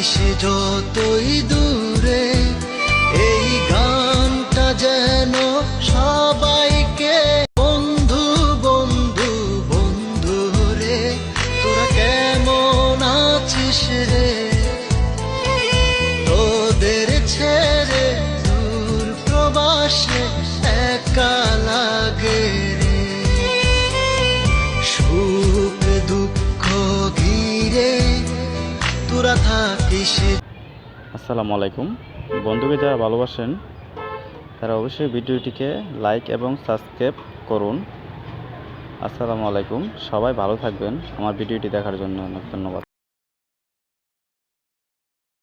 থাকিস যতই দূরে, এই গানটা যেন সবাইকে বন্ধু বন্ধু বন্ধু রে, তোরা কেমন আছিস রে, তোদের ছেড়ে দূর প্রবাসে একা লাগে রে, সুখ দুঃখ ঘিরে তোরা থাকিস। আসসালামু আলাইকুম। বন্ধুকে যারা ভালোবাসেন তারা অবশ্যই ভিডিওটিকে লাইক এবং সাবস্ক্রাইব করুন। আসসালামু আলাইকুম। সবাই ভালো থাকবেন। আমার ভিডিওটি দেখার জন্য অনেক ধন্যবাদ।